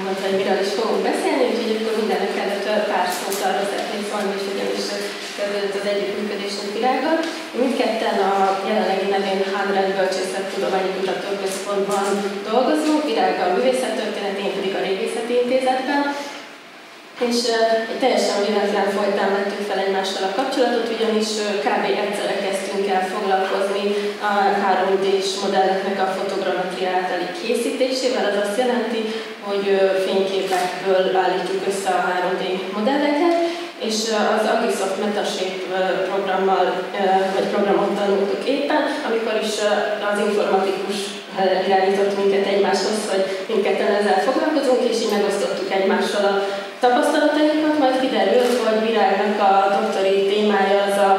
elmondta, hogy miről is fogunk beszélni, úgyhogy akkor mindenek előtt pár szót arra szeretnék szólni, és ugyanis kezdődött az együttműködésünk Virággal. Mindketten a jelenlegi nevén Handrend Bölcsészettudományi Kutatóközpontban dolgozunk, Virág a Művészettörténet, én pedig a Régészeti Intézetben. És egy teljesen véletlen folytán vettük fel egymással a kapcsolatot, ugyanis kb. Egyszerre kezdtünk el foglalkozni a 3D-s modelleknek a fotogrammetria általi készítésével. Az azt jelenti, hogy fényképekből állítjuk össze a 3D modelleket, és az Agisoft Metashape programmal, vagy programot tanultuk éppen, amikor is az informatikus irányított minket egymáshoz, hogy mindketten ezzel foglalkozunk, és így megosztottuk egymással a tapasztalatainkat, majd kiderült, hogy Virágnak a doktori témája az a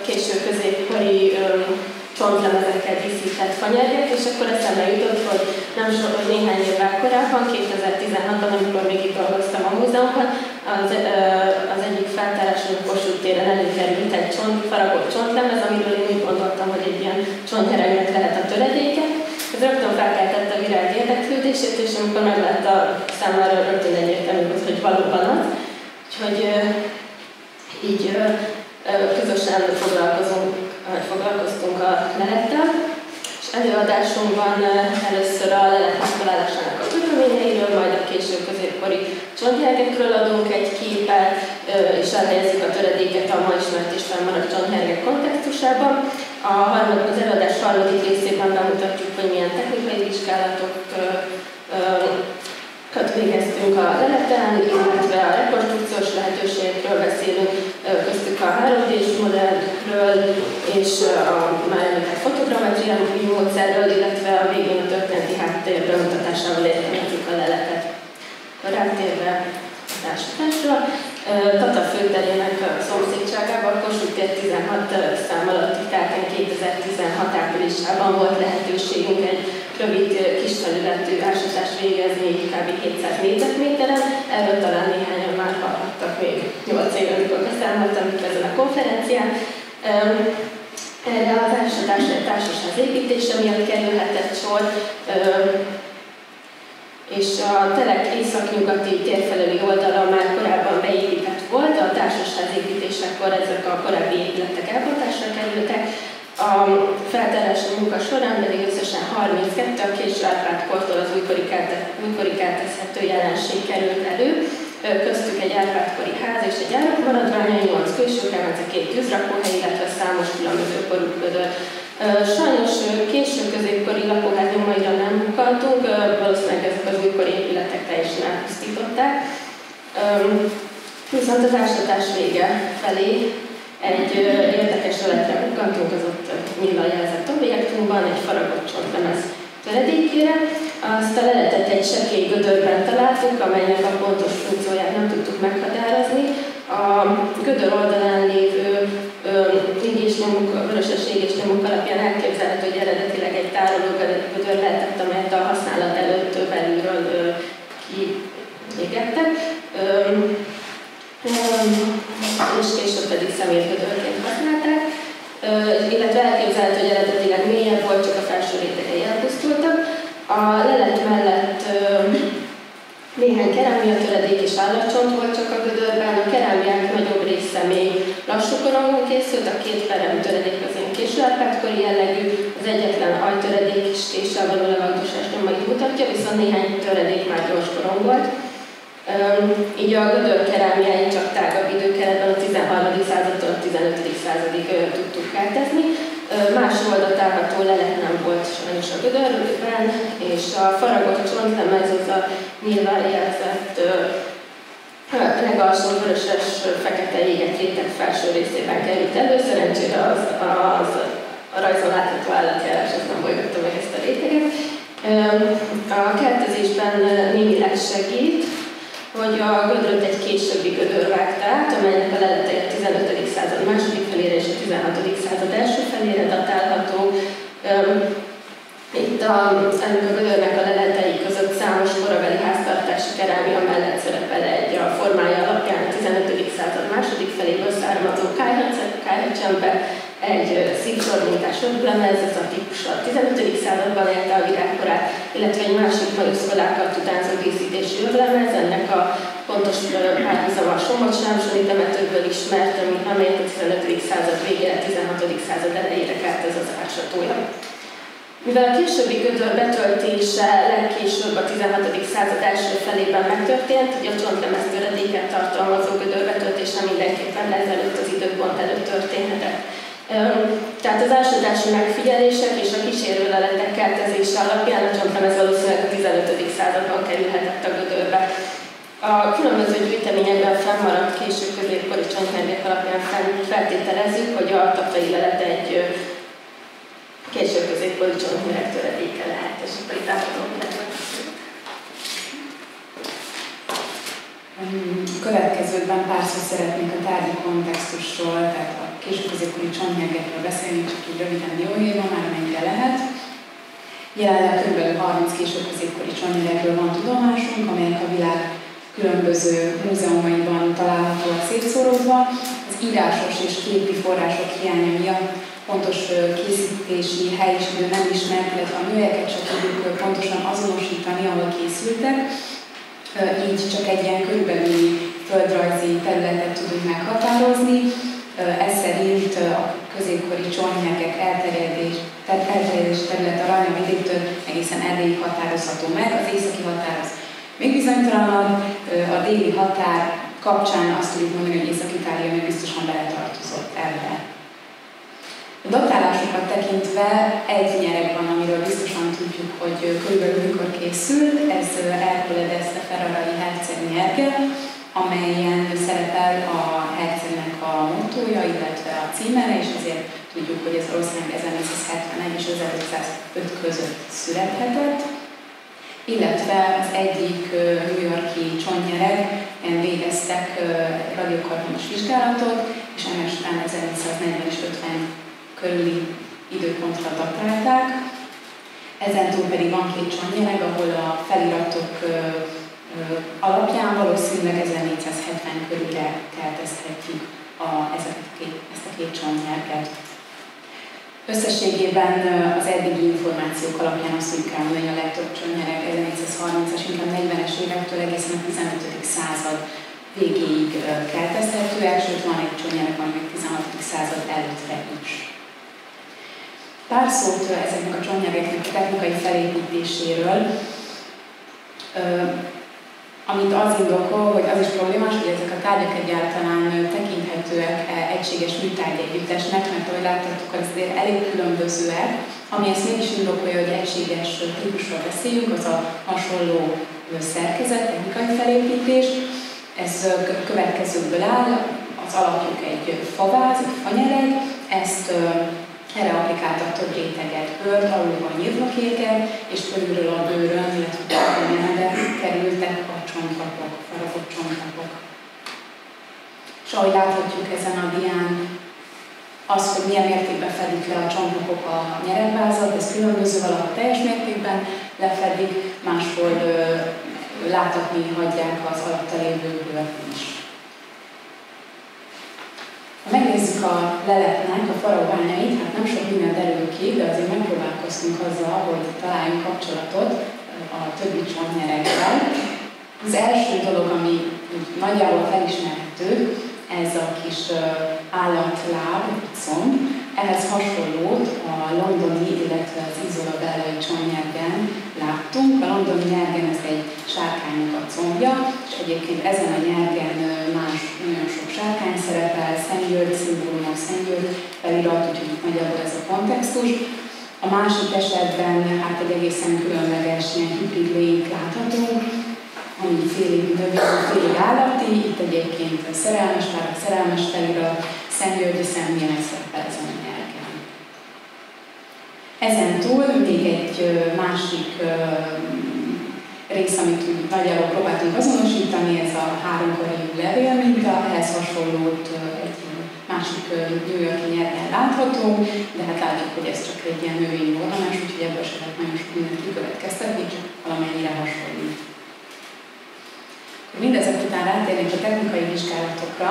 késő középkori csontlemezekkel díszített fanyergek, és akkor eszembe jutott, hogy nem sok, hogy néhány évvel korábban, 2016-ban, amikor még itt dolgoztam a múzeumban, az egyik feltáráson a Kossuth téren előkerült egy faragott csontlemez, amiről én úgy gondoltam, hogy egy ilyen csontheregnek lehet a töredéke. Ez rögtön felkeltette a Virág érdeklődését, és amikor meglátta számára rögtön egyértelmű volt, hogy valóban az. Úgyhogy így közösen foglalkoztunk a lelettel, és előadásunkban először a lelet megtalálásának a körülményeiről, majd a késő középkori csonthergekről adunk egy képet, és elhelyezzük a töredéket a ma ismert és fennmaradt csonthergek kontextusában. Az előadás harmadik részében bemutatjuk, hogy milyen technikai vizsgálatokat végeztünk a leleten, illetve a rekonstrukciós lehetőségekről beszélünk, köztük a 3D-s modellről és a már említett fotogrammetriai módszerről, illetve a végén a történeti háttér bemutatásával értelmezzük a leletet. A rátérve a társadásra, Tata főterének szomszédságában, Kossuth tér 16 szám alatti táken 2016 áprilisában volt lehetőségünk egy rövid kis felületű ásatást végezni, kb. 700 négyzetméteren. Erről talán néhányan már hallhattak még 8 éve, amikor beszámoltam itt ezen a konferencián. Erre az ásatásra egy társasház építése miatt kerülhetett sor, és a telek északnyugati térfelőli oldala már korábban beépített volt, a társasház építésekor ezek a korábbi épületek elbontásra kerültek. A feltárási munka során pedig összesen 32 a késő Árpád kortól az újkori keltezhető jelenség került elő. Köztük egy Árpád-kori ház és egy árok maradványai, 8 külsőkemence, 2 tűzrakóhely, illetve számos különböző korú gödör. Sajnos késő középkori lakóháznyommaira nem bukkantunk, valószínűleg ezek az újkori épületek teljesen elpusztították. Viszont az ásatás vége felé egy érdekes leletre bukkantunk az ott nyilván jelzett objektumban, egy faragott csontlemez töredékére. Azt a leletet egy sekély gödörben találtuk, amelynek a pontos funkcióját nem tudtuk meghatározni. A gödör oldalán lévő égésnyomok, vöröses égésnyomok alapján elképzelhető, hogy eredetileg egy tároló gödör lehetett, amelyet a használat előtt belülről kiégettek, és később pedig szemétgödörként használták, illetve elképzelhető, hogy eredetileg mélyebb volt, csak a felső rétegei elpusztultak. A lelet mellett néhány kerámia töredék és állatcsont volt csak a gödörben, a kerámiák nagyobb része még lassú korongon készült, a 2 perem töredék az én késő Árpád-kori jellegű, az egyetlen ajtöredék is késsel való levagdosás nyomait mutatja, viszont néhány töredék már gyors korong volt. Így a gödör kerámiái csak tágabb időkeretben a 13. századtól a 15. századig tudtuk keltezni. Más oldatálható lelet nem volt sajnos a gödörben, és a faragott csontlemez az a nyilván jelzett legalsó vöröses fekete égett réteg felső részében került elő. Szerencsére a rajzon látható állatjárás az nem bolygatta meg ezt a réteget. A keltezésben némileg segít, hogy a gödröt egy későbbi gödör vágta át, amelynek a leletek a 15. század második felére és a 16. század első felére datálható. Itt ennek a gödörnek a leletei között számos korabeli háztartási kerámia mellett szerepel egy a formája alapján a 15. század második feléből származó kályhacsembe, egy szívszormintás öblemez, ez a típus a 15. században élte a virágkorát, illetve egy másik majuszolákat utánzó díszítési öblemez, ennek a pontos párhuzama a Somogy-Sámsoni temetőből ismert, amelyet a 15. század végére, 16. század elejére kelt ez az ásatója. Mivel a későbbi gödör betöltése legkésőbb a 16. század első felében megtörtént, hogy a csontlemez töredéket tartalmazó gödör betöltése mindenképpen ezelőtt az időpont előtt történhetett. Tehát az ásatási megfigyelések és a kísérőleletek keltezése alapján a csontlemez valószínűleg a 15. században kerülhetett a gödörbe. A különböző gyűjteményekben fennmaradt késő középkori csontmergek alapján feltételezzük, hogy a tatai lelet egy késő középkori csontméreg töredéke lehet, és akkor itt átadom következőkben pár szót szeretnék a tárgyi kontextusról, tehát a késő középkori csontmérgekről beszélni, csak így röviden dióhéjban, már amennyire lehet. Jelenleg kb. 30 késő középkori csontmérgekről van tudomásunk, amelyek a világ különböző múzeumaiban találhatóak szétszórozva. Az írásos és képi források hiánya miatt pontos készítési hely és idő nem ismert, illetve a műhelyeket csak tudjuk pontosan azonosítani, ahol készültek. Így csak egy ilyen körülbelüli földrajzi területet tudunk meghatározni. Ez szerint a középkori csontmérgek elterjedés terület a Rajna vidéktől egészen Erdélyig határozható meg, az északi határ az még bizonytalanabb, a déli határ kapcsán azt tudjuk mondani, hogy Észak-Itália még biztosan beletartozott ebbe. A datálásokat tekintve egy nyereg van, amiről biztosan tudjuk, hogy körülbelül mikor készült, ez Ercole d'Este ferrarai herceg nyerge, amelyen szerepel a hercegnek a mottója, illetve a címere, és ezért tudjuk, hogy ez valószínűleg 1471 és 1505 között születhetett. Illetve az egyik New York-i csontnyeregen végeztek radiokarbonus vizsgálatot, és ennek során 1440 és 50 körüli időpontra datálták. Ezentúl pedig van két csontnyereg, ahol a feliratok alapján valószínűleg 1470 körülre keltezhetjük ezt a két csontnyerget. Összességében az eddigi információk alapján azt tudjuk elmondani, hogy a legtöbb csontnyereg 1430-as, inkább 40-es évektől egészen a 15. század végéig keltezhetőek, sőt van egy csontnyereg, ami még 16. század előttre is. Pár szót ezeknek a csontnyeregeknek a technikai felépítéséről, amit az indokol, hogy az is problémás, hogy ezek a tárgyak egyáltalán tekinthetőek egységes műtárgy együttesnek, mert ahogy láthattuk, azért elég különbözőek. Ami ezt mégis indokolja, hogy egységes típusról beszéljünk, az a hasonló szerkezet, technikai felépítés. Ez következőből áll, az alapjuk egy faváz, egy fanyereg, ezt erre applikáltak több réteget bőrt, alul van nyírva kéken, és fölülről a bőrön, illetve a nyelve kerültek a csontlapok, faragott csontlapok. És ahogy láthatjuk ezen a dián, az, hogy milyen mértékben fedik le a csontlapok a nyeregvázat, ez különböző, valahol teljes mértékben lefedik, máshol láthatni hagyják az alatta lévő bőrt is. Ha megnézzük a leletnek a faragványait, hát nem sok minden derül ki, de azért megpróbálkoztunk azzal, hogy találjunk kapcsolatot a többi csontnyereggel. Az első dolog, ami nagyjából felismerhető, ez a kis állatláb, comb. Ehhez hasonlót a londoni, illetve az izolabellai csontnyergen láttunk. A londoni nyergen ez egy sárkánynak a combja, és egyébként ezen a nyergen más nagyon sok sárkány szerepel, Szent György szimbólumok, Szent György felirat, úgyhogy nagyjából ez a kontextus. A másik esetben hát egy egészen különleges ilyen hibrid lényt láthatunk, ami félig növény, félig állati, itt egyébként szerelmes várak, szerelmes felirat, Szent Györgyi személynek szerepel ezen a nyelgen. Ezen túl még egy másik rész, amit úgy nagyjából próbáltunk azonosítani, ez a háromkarú levél minta, ehhez hasonlót egy másik New York-i nyelven látható, de hát látjuk, hogy ez csak egy ilyen növényi ornamens, úgyhogy ebből se lehet nagyon sok mindent kikövetkeztetni, csak valamennyire hasonlít. Mindezek után rátérnék a technikai vizsgálatokra.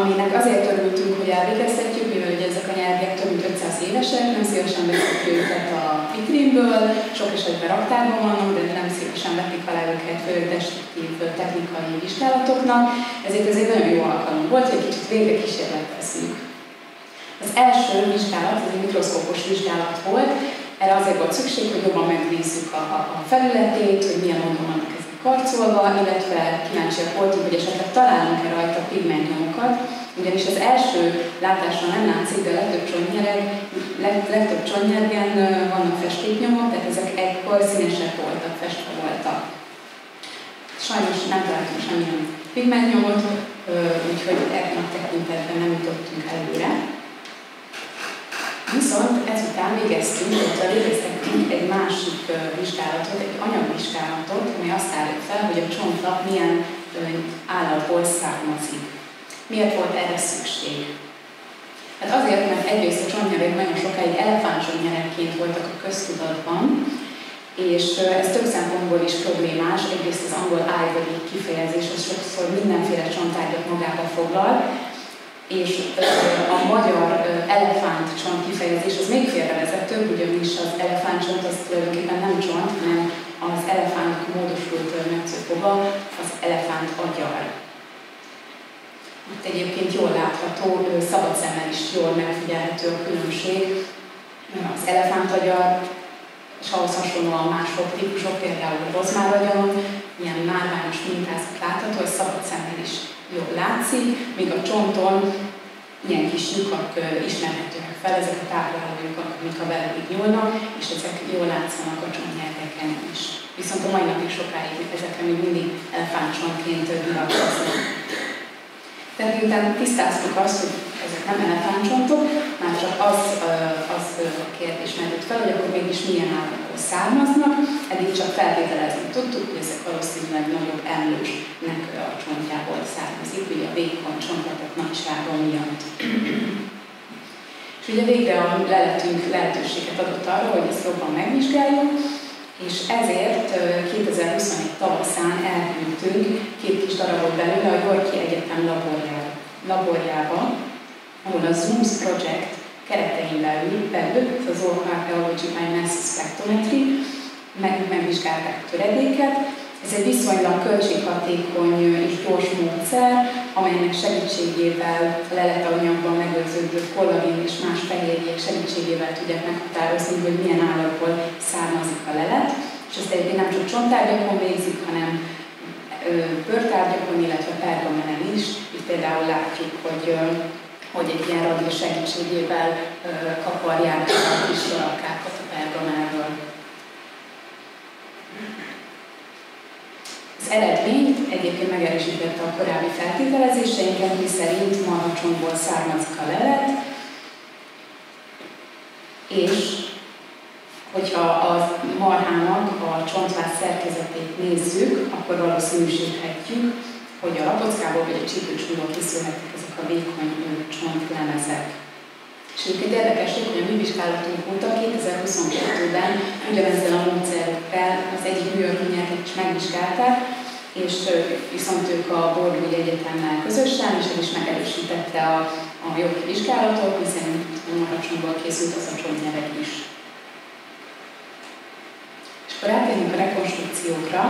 aminek azért örültünk, hogy elvégeztetjük, mivel ugye ezek a nyergek több mint 500 évesek, nem szívesen veszik őket a vitrínből, sok esetben raktárban vannak, de nem szívesen vetik alá őket destruktív technikai vizsgálatoknak, ezért ez egy nagyon jó alkalom volt, hogy kicsit végre kísérletezzünk. Az első vizsgálat, ez egy mikroszkópos vizsgálat volt, erre azért volt szükség, hogy jobban megnézzük a felületét, hogy milyen módon vannak ezek karcolva, illetve kíváncsiak voltunk, hogy esetleg találunk-e rajta pigmentnyomokat, ugyanis az első látásra nem látszik, de legtöbb csontnyergen vannak festéknyomok, tehát ezek egykor színesek voltak, festve voltak. Sajnos nem találtunk semmilyen pigmentnyomot, úgyhogy ebben a tekintetben nem jutottunk előre. Viszont ezután végeztünk egy másik vizsgálatot, egy anyagvizsgálatot, ami azt állít fel, hogy a csontlap milyen állatból származik. Miért volt erre szükség? Hát azért, mert egyrészt a csontnyerek nagyon sokáig elefántcsontnyerekként voltak a köztudatban, és ez több szempontból is problémás. Egyrészt az angol ivory kifejezés, az sokszor mindenféle csonttárgyat magába foglal, és a magyar elefántcsont kifejezés az még félrevezetőbb, ugyanis az elefántcsont az tulajdonképpen nem csont, hanem az elefánt módosult metszőfoga, az elefánt agyar. Itt egyébként jól látható, szabad szemmel is jól megfigyelhető a különbség. Az elefántagyar, és ahhoz hasonlóan mások típusok, például a rozmáragyon, ilyen márványos mintázat látható, hogy szabad szemmel is jól látszik, míg a csonton ilyen kis lyukak ismerhetőek fel, ezek a táplálólyukak, amik a belőlig nyúlnak, és ezek jól látszanak a csontnyergeken is. Viszont a mai napig sokáig ezekre még mindig elefántcsontként nyilatkoznak. Tehát miután tisztáztuk azt, hogy ezek nem elefántcsontok, már csak az a kérdés merült fel, hogy akkor mégis milyen állatból származnak, eddig csak feltételezni tudtuk, hogy ezek valószínűleg nagyobb emlősnek a csontjából származik, ugye a vékony csontletek nagysága miatt. És ugye végre a leletünk lehetőséget adott arra, hogy ezt jobban megvizsgáljuk, és ezért 2021 tavaszán elküldtünk 2 kis darabot belőle a Yorki Egyetem laborjába, ahol a ZOOMS Project keretein belül az Archaeology by Mass Spectrometry megvizsgálták a töredéket. Ez egy viszonylag költséghatékony és gyors módszer, amelynek segítségével a leletanyagban megőrződő kollagén és más fehérjék segítségével tudják meghatározni, hogy milyen állatból származik a lelet. És ezt egyébként nem csak csonttárgyakon végzik, hanem bőrtárgyakon, illetve pergamenen is. Itt például látjuk, hogy egy ilyen radír segítségével kaparják a kis darabkákat a pergamenről. Az eredmény egyébként megerősítette a korábbi feltételezéseinket, miszerint marhacsontból származik a lelet, és hogyha a marhának a csontváz szerkezetét nézzük, akkor valószínűsíthetjük, hogy a lapockából vagy a csípőcsúról készülhetnek ezek a vékony csontlemezek. És egyébként érdekesség, hogy a mi vizsgálatunk óta 2022-ben ugyanezzel a módszerrel az egyik New York-i nyerget is megvizsgálták, és viszont ők a Bordeaux Egyetemmel közösen, és ez is megerősítette a jobb vizsgálatot, hiszen a marhacsontból készült az a csontnyereg is. És akkor átérünk a rekonstrukciókra.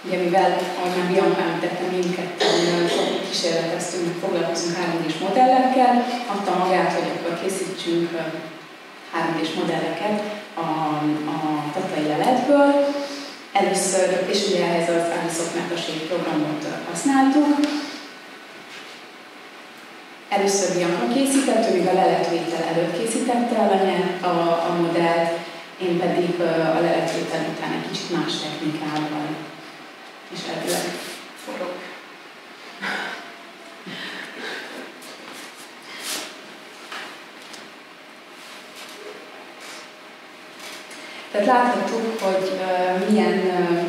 Ugye mivel, ahogy már Bianca említette, mindketten sok kísérleteztünk, foglalkozunk 3D-s modellekkel, adta magát, hogy akkor készítsünk 3D-s modelleket a tatai leletből. Először, és ugye ehhez az Alice Metashape programot használtuk. Először Bianca készített, ő még a leletvétel előtt készítette el a modellt, én pedig a leletvétel után egy kicsit más technikával. És elvileg forog. Tehát láthattuk, hogy milyen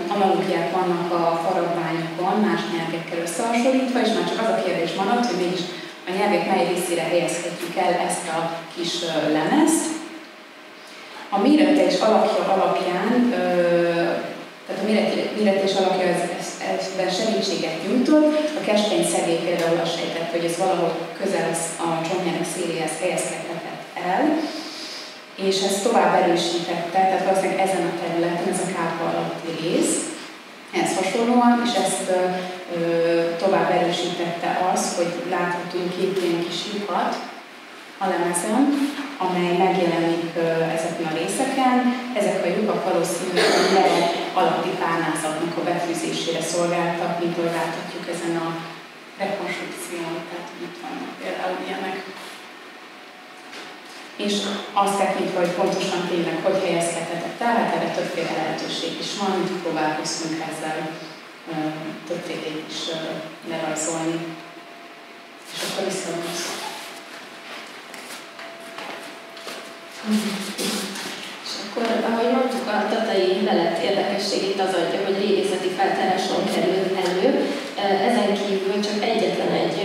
analógiák vannak a faragványokon, más nyergekkel összehasonlítva, és már csak az a kérdés maradt, hogy mégis a nyergek mely részére helyezhetjük el ezt a kis lemezt. A mérete és alakja alapján, tehát a mérete és alakja ez projektben segítséget nyújtott. A keskeny szegély például azt sejtett, hogy ez valahol közel a csontnyelek széléhez helyezkedhetett el, és ezt tovább erősítette, tehát valószínűleg ezen a területen, ez a kápa alatti rész, ehhez hasonlóan, és ezt tovább erősítette az, hogy láthatunk két ilyen kis lyukat a lemezen, amely megjelenik ezeken a részeken. Ezek a lyukak valószínűleg a nyereg alatti párnázatnak a befűzésére szolgáltak, mint ahogy láthatjuk ezen a rekonstrukción, tehát itt vannak például ilyenek. És azt tekintve, hogy pontosan tényleg hogy helyezkedhetett el, hát erre többféle lehetőség is van, mint próbálkoztunk ezzel többfélét is lerajzolni. És akkor visszamondsz. És akkor, ahogy mondtuk, a tatai lelet érdekességét az adja, hogy régészeti feltáráson kerül elő. Ezen kívül csak egyetlen egy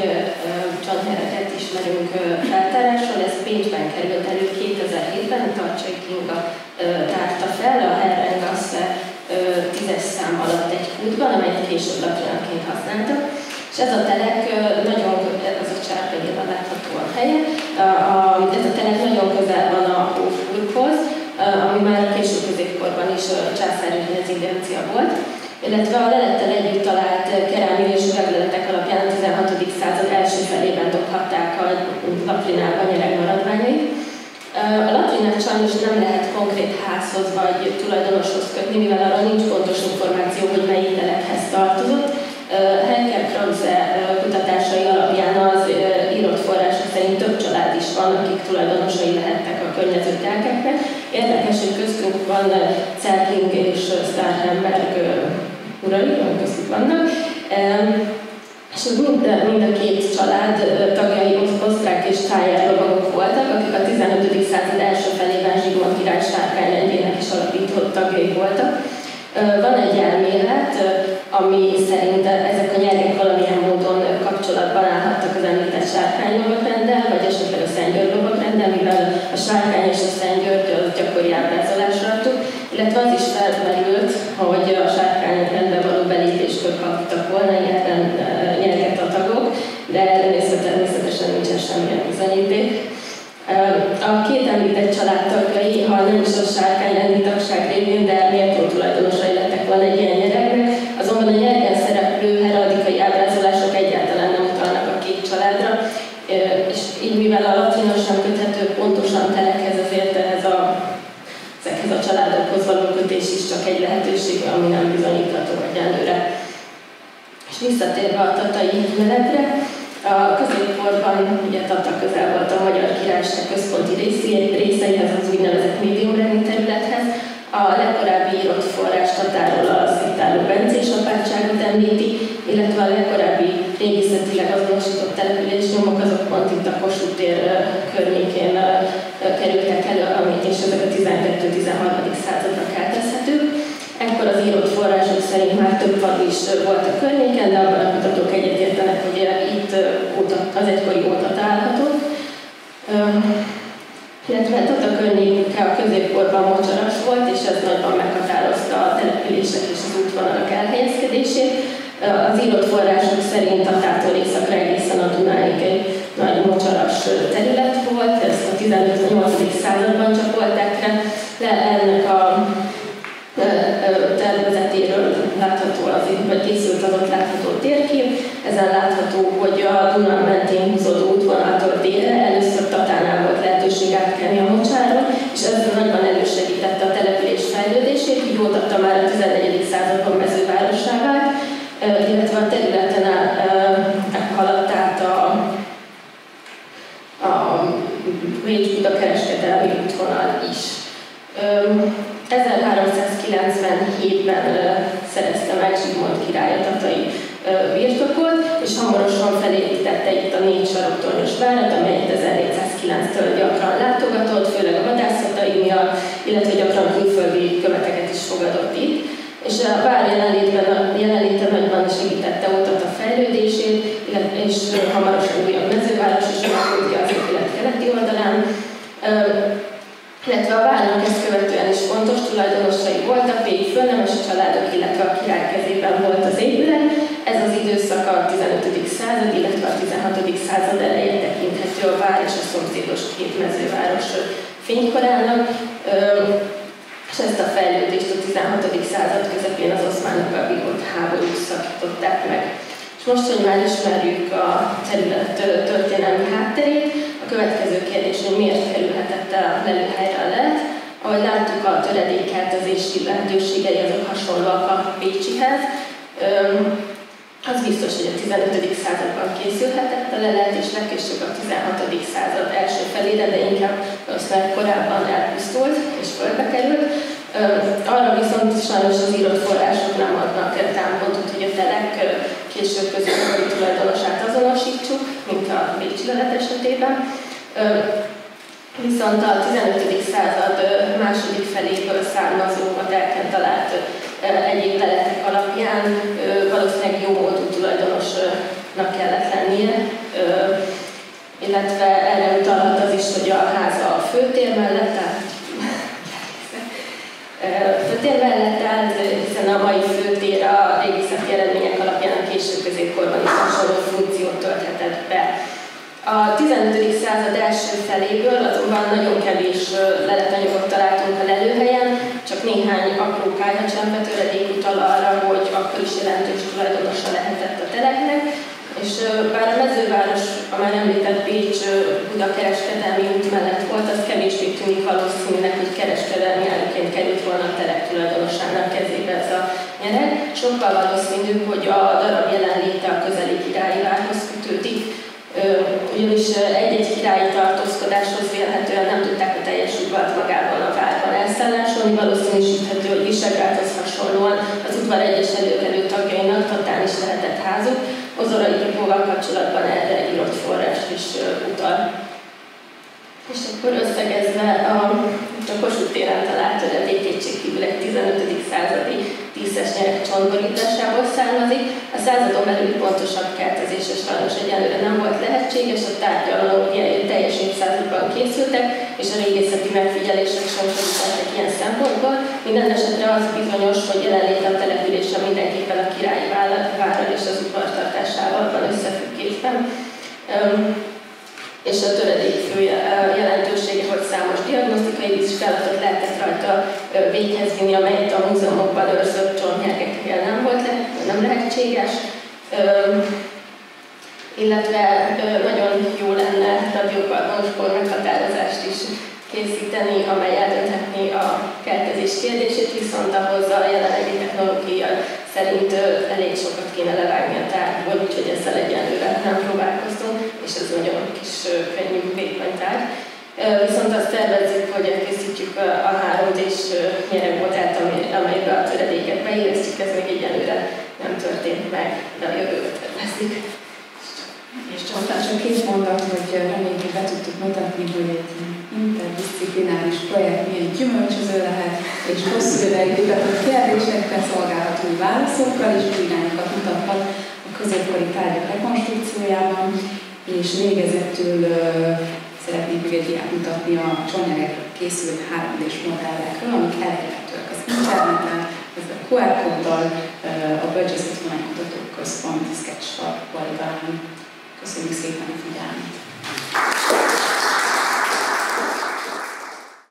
csontnyeleket ismerünk feltárásról, ez Pécsben került elő 2007-ben, Tarcsai Kinga tárta fel a Herrengasse 10-es szám alatt egy kútban, amelyet később latrinaként használtak. És ez a telek nagyon, ez a csárpegyében látható a helye, ez a telek nagyon közel van a Hófurkhoz, ami már a késő középkorban is császári rezidencia volt, illetve a lelettel együtt talált kerámiai üvegleletek alapján a 16. század első felében dobhatták a latrinába nyereg maradványait. A latrinát sajnos nem lehet konkrét házhoz vagy tulajdonoshoz kötni, mivel arra nincs pontos információ, hogy melyik telekhez tartozott. Henker Krause kutatásai alapján az írott források szerint több család is van, akik tulajdonosai lehettek a környező telkeknek. Érdekes, hogy köztünk van Cerkling és Starhemberg urai, köztük vannak. És mind a két család tagjai osztrák és tájár lovagok voltak, akik a 15. század első felében Zsigmond király sárkányrendjének is alapított tagjai voltak. Van egy elmélet, ami szerint ezek a nyergek valamilyen módon kapcsolatban állhattak az említett sárkánylovagrendel, vagy esetleg a Szentgyörgy lovagrenddel, mivel a sárkány és a Szentgyörgy az gyakori ábrázolásra adtuk, illetve az is felmerült, hogy a sárkányrendbe való belépéskor kaptak volna nyerget a tagok, de erre természetesen nincsen semmilyen bizonyíték. A két említett családtagjai, ha nem is a sárkányrendi tagság révén, de méltó tulajdonosai lettek volna egy ilyen nyeregnek, azonban a nyergen szereplő heraldikai ábrázolások egyáltalán nem utalnak a két családra, és így mivel a latinos sem köthető pontosan telekhez, ezért ezekhez a családokhoz való kötés is csak egy lehetőség, ami nem bizonyítható egyelőre. És visszatérve a tatai leletre, a középkorban ugye Tata közel volt a Magyar Királyság központi részeihez, az úgynevezett médiumrendi területhez. A legkorábbi írott forrás Tatáról az itt álló bencés apátságot említi, illetve a legkorábbi régészetileg azonosított településnyomok azok pont itt a Kossuth tér környékén kerültek elő, és ezek a 12-13. századra keltezhetők. Ekkor az írott források szerint már több falu is volt a környéken, de abban a kutatók egyetértenek, hogy itt az egykori óta találhatott. Illetve Tata környéke a középkorban mocsaras volt, és ez nagyban meghatározta a települések és az útvonalak elhelyezkedését. Az írott források szerint Tatától északra egészen a Dunáig egy nagy mocsaras terület volt, ezt a 15-8. században csapolták le ennek a tervezetéről látható vagy készült az ott látható térkép. Ezen látható, hogy a Duna mentén húzódó útvonaltól délre először Tatánál volt lehetőség átkelni a mocsáron, és ez nagyban elősegítette a település fejlődését, így volt Tata már a 14. században mezővárossá vált, illetve a területen haladt át a Pécs-Buda kereskedelmi útvonal is. 1397-ben szerezte meg Zsigmond király a tatai birtokot, és hamarosan felépítette itt a 4 saroktornyos várat, amelyet 1409-től gyakran látogatott, főleg a vadászatai miatt, illetve gyakran külföldi követeket is fogadott itt. És a vár jelenléte nagyban segítette a fejlődését, és hamarosan újabb mezőváros is alakult ki az épület keleti oldalán. Illetve a várnak ezt követően is fontos tulajdonosai voltak, Pék fölnemes családok, illetve a király kezében volt az épület. Ez az időszak a 15. század, illetve a 16. század eleje tekinthető a vár és a szomszédos két mezőváros fénykorának, és ezt a fejlődést a 16. század közepén az oszmánokkal vívott háborúk szakították meg. És most, hogy már ismerjük a terület történelmi hátterét, a következő kérdés, hogy miért kerülhetett el a lelőhelyre a lelet. Ahogy láttuk, a töredékkeltezési lehetőségei azok hasonlóak a Pécsihez. Az biztos, hogy a 15. században készülhetett a lelet, és legkésőbb a 16. század első felére, de inkább valószínűleg korábban elpusztult és földbe került. Arra viszont sajnos az írott források nem adnak támpontot, hogy a telek később középkori tulajdonosát azonosítsuk, mint a bécsi lelet esetében. Viszont a 15. század második feléből származó a telken talált egyéb leletek alapján valószínűleg jó módú tulajdonosnak kellett lennie, illetve erre utalhat az is, hogy a háza a főtér mellett állt, hiszen a mai főtér a régészeti eredmények alapján a késő középkorban is hasonló funkciót tölthetett be. A 15. század első feléből azonban nagyon kevés leletanyagot találtunk a lelőhelyen, csak néhány apró kályacsempet töredék utal arra, hogy akkor is jelentős tulajdonosa lehetett a teleknek, és bár a mezőváros, a már említett Pécs Buda kereskedelmi út mellett volt, az kevésbé tűnik valószínűleg, hogy kereskedelmi áruként került volna a telek tulajdonosának kezébe ez a nyereg. Sokkal valószínűbb, hogy a darab jelenléte a közeli királyi várhoz kötődik, ugyanis egy-egy királyi tartózkodáshoz vélhetően nem tudták a teljes udvart magában a várban elszállásolni, valószínűsíthető, hogy Visegrádhoz hasonlóan az udvar egyes előkelő tagjainak Tatán is lehetett házuk, Ozora Ipóval kapcsolatban erre írott forrás is utal. És akkor összegezve a Kossuth téren talált töredék kétségkívül egy 15. századi díszes nyereg csontborításából származik. A századon belül pontosabb kertezése sajnos egyelőre nem volt lehetséges, a tárgyaló teljes évszázadban készültek, és a régészeti megfigyelések sem segítettek ilyen szempontból. Minden esetre az bizonyos, hogy jelenléte a településen mindenképpen a királyi várral és az udvartartásával van összefüggésben. És a töredék fő jelentősége, hogy számos diagnosztikai vizsgálatot lehetett rajta véghez vinni, amelyet a múzeumokban őrzött csontnyergekkel nem lehetséges, illetve nagyon jó lenne radiokarbonus kor meghatározást is készíteni, amely eldönthetné a kertezés kérdését, viszont ahhoz a jelenlegi technológia szerint elég sokat kéne levágni a tárgyból, úgyhogy ezzel egyenlőre nem próbálkoztunk, és ez nagyon kis könnyű vékony tárgy. Viszont azt tervezzük, hogy elkészítjük a 3D-s nyeregmodellt, amelybe a töredéket beillesztjük, ez még egyenlőre nem történt meg, de a jövőbe tervezzük. És csak két mondat, hogy reméljük, hogy be tudtuk mutatni, hogy egy interdisziplináris projekt milyen gyümölcsöző lehet, és hosszú ideig vitatott kérdésekre szolgálhat új válaszokkal, és új irányokat mutathat a középkori tárgyak rekonstrukciójában, és végezetül szeretnék még egy diát mutatni a csontnyegekről készült 3D-s modellekről, amik elérhetőek az interneten, ez a QR kóddal a Bölcsészeti Tudománykutatók Központ Sketchfab oldalán. Köszönjük szépen a figyelmet!